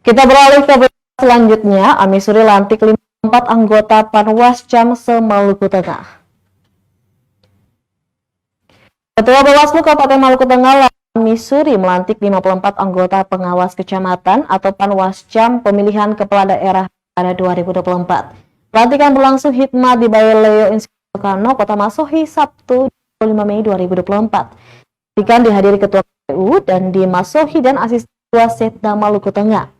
Kita beralih ke berita selanjutnya. Amisuri lantik 54 anggota Panwascam se-Maluku Tengah. Ketua Bawaslu Kabupaten Maluku Tengah, Amisuri, melantik 54 anggota pengawas kecamatan atau Panwascam pemilihan kepala daerah pada 2024. Pelantikan berlangsung hikmat di Balai Leo Insinyur Soekarno, Kota Masohi, Sabtu 25 Mei 2024. Pelantikan dihadiri Ketua KPU dan di Masohi dan Asisten Ketua Setda Maluku Tengah.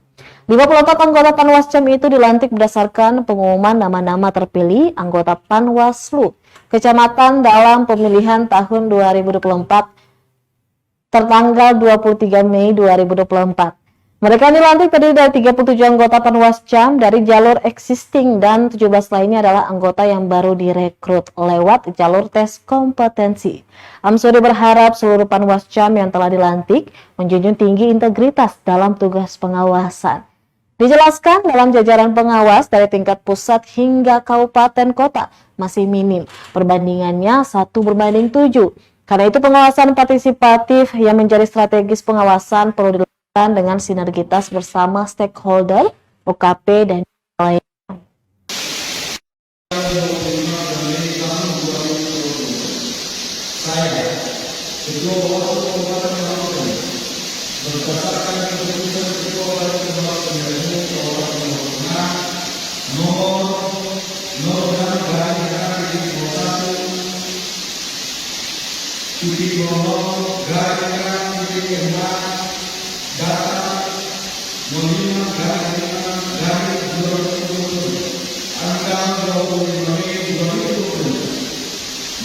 54 anggota Panwascam itu dilantik berdasarkan pengumuman nama-nama terpilih anggota Panwaslu Kecamatan dalam pemilihan tahun 2024 tertanggal 23 Mei 2024. Mereka dilantik terdiri dari 37 anggota Panwascam dari jalur existing dan 17 lainnya adalah anggota yang baru direkrut lewat jalur tes kompetensi. Amisuri berharap seluruh Panwascam yang telah dilantik menjunjung tinggi integritas dalam tugas pengawasan. Dijelaskan dalam jajaran pengawas dari tingkat pusat hingga kabupaten kota masih minim, perbandingannya 1:7. Karena itu pengawasan partisipatif yang menjadi strategis pengawasan perlu dilakukan dengan sinergitas bersama stakeholder, OKP, dan lainnya. Berdasarkan keputusan Ketua Badan Pembahasan nomor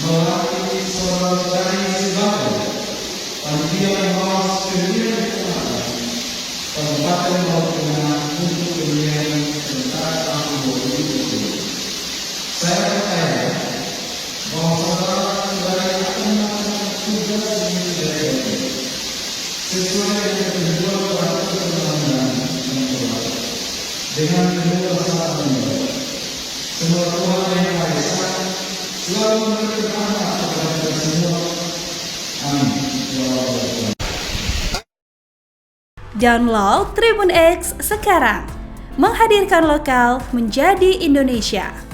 melalui seorang dari sebab panitia pengawas pemilihan kecamatan Kabupaten Maluku Tengah untuk pemilihan sementara tahun 2020. Saya percaya bahwa saudara-saudara yang akan melaksanakan tugas ini sesuai dengan ketentuan peraturan perundang-undangan yang berlaku dengan penuh rasa tanggung. Semoga Tuhan Yang Maha Esa selalu memberikan rahmat kepada kita semua. Amin. Download Tribun X sekarang, menghadirkan lokal menjadi Indonesia.